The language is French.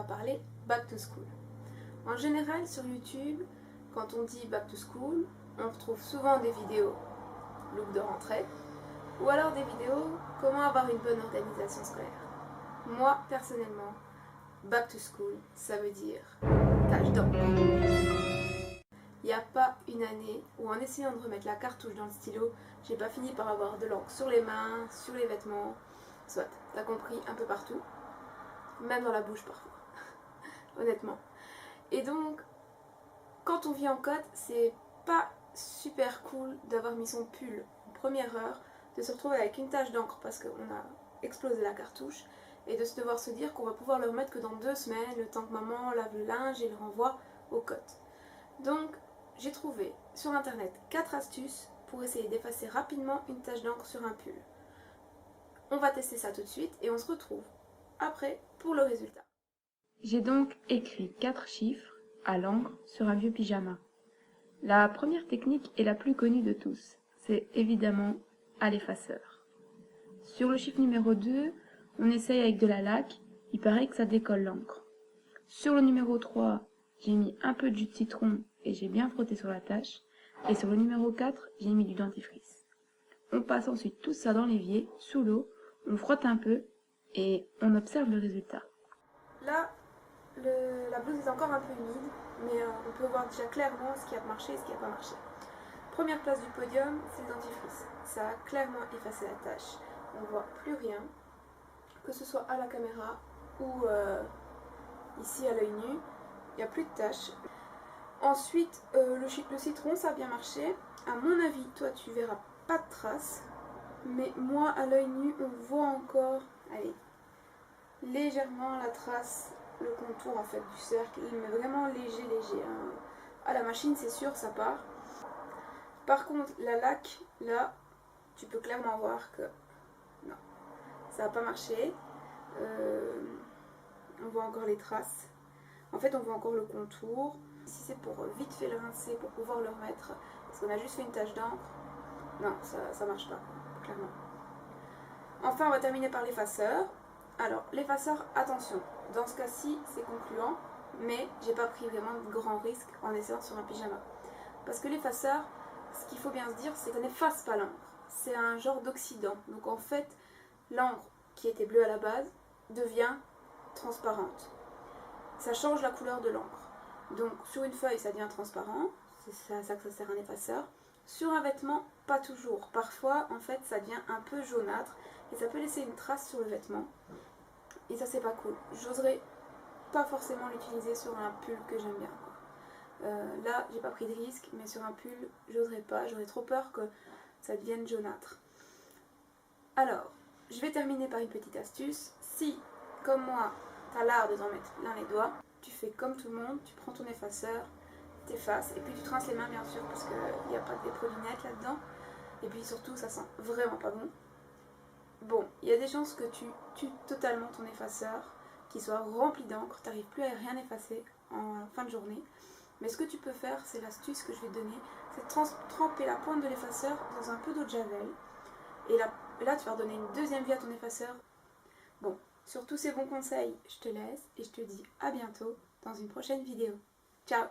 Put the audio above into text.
va parler Back to School. En général, sur YouTube, quand on dit Back to School, on retrouve souvent des vidéos look de rentrée, ou alors des vidéos comment avoir une bonne organisation scolaire. Moi, personnellement, Back to School, ça veut dire tâche d'encre. Il n'y a pas une année où en essayant de remettre la cartouche dans le stylo, j'ai pas fini par avoir de l'encre sur les mains, sur les vêtements, soit, t'as compris, un peu partout, même dans la bouche parfois, honnêtement. Et donc, quand on vit en côte, c'est pas super cool d'avoir mis son pull en première heure, de se retrouver avec une tache d'encre parce qu'on a explosé la cartouche, et de se devoir se dire qu'on va pouvoir le remettre que dans 2 semaines, le temps que maman lave le linge et le renvoie aux côtes. Donc, j'ai trouvé sur internet 4 astuces pour essayer d'effacer rapidement une tache d'encre sur un pull. On va tester ça tout de suite et on se retrouve après pour le résultat. J'ai donc écrit 4 chiffres à l'encre sur un vieux pyjama. La première technique est la plus connue de tous, c'est évidemment à l'effaceur. Sur le chiffre numéro 2, on essaye avec de la laque, il paraît que ça décolle l'encre. Sur le numéro 3, j'ai mis un peu de jus de citron et j'ai bien frotté sur la tache. Et sur le numéro 4, j'ai mis du dentifrice. On passe ensuite tout ça dans l'évier, sous l'eau, on frotte un peu et on observe le résultat. Là, la blouse est encore un peu humide, mais on peut voir déjà clairement ce qui a marché et ce qui n'a pas marché. Première place du podium, c'est le dentifrice. Ça a clairement effacé la tâche. On ne voit plus rien, que ce soit à la caméra ou ici à l'œil nu. Il n'y a plus de taches. Ensuite, le citron, ça a bien marché. À mon avis, toi, tu verras pas de traces. Mais moi, à l'œil nu, on voit encore, allez, légèrement la trace, le contour en fait du cercle, mais vraiment léger, hein. À la machine, c'est sûr, ça part. Par contre, la laque, là, tu peux clairement voir que non, ça n'a pas marché. On voit encore les traces. En fait, on voit encore le contour. Si c'est pour vite fait le rincer, pour pouvoir le remettre, parce qu'on a juste fait une tache d'encre, non, ça marche pas, clairement. Enfin, on va terminer par l'effaceur. Alors, l'effaceur, attention, dans ce cas-ci, c'est concluant, mais j'ai pas pris vraiment de grands risques en essayant sur un pyjama. Parce que l'effaceur, ce qu'il faut bien se dire, c'est que ça n'efface pas l'encre. C'est un genre d'oxydant. Donc en fait, l'encre qui était bleue à la base devient transparente. Ça change la couleur de l'encre. Donc sur une feuille, ça devient transparent. C'est à ça que ça sert un effaceur. Sur un vêtement, pas toujours. Parfois, en fait, ça devient un peu jaunâtre et ça peut laisser une trace sur le vêtement. Et ça, c'est pas cool. J'oserais pas forcément l'utiliser sur un pull que j'aime bien, quoi. Là, j'ai pas pris de risque, mais sur un pull, j'oserais pas. J'aurais trop peur que ça devienne jaunâtre. Alors, je vais terminer par une petite astuce. Si, comme moi, t'as l'art de t'en mettre plein les doigts, tu fais comme tout le monde, tu prends ton effaceur, t'effaces, et puis tu te rinces les mains bien sûr, parce qu'il n'y a pas des produits nets là-dedans. Et puis surtout, ça sent vraiment pas bon. Bon, il y a des chances que tu tues totalement ton effaceur, qu'il soit rempli d'encre, t'arrives plus à rien effacer en fin de journée. Mais ce que tu peux faire, c'est l'astuce que je vais te donner, c'est tremper la pointe de l'effaceur dans un peu d'eau de javel. Et là, tu vas redonner une deuxième vie à ton effaceur. Bon, sur tous ces bons conseils, je te laisse et je te dis à bientôt dans une prochaine vidéo. Ciao!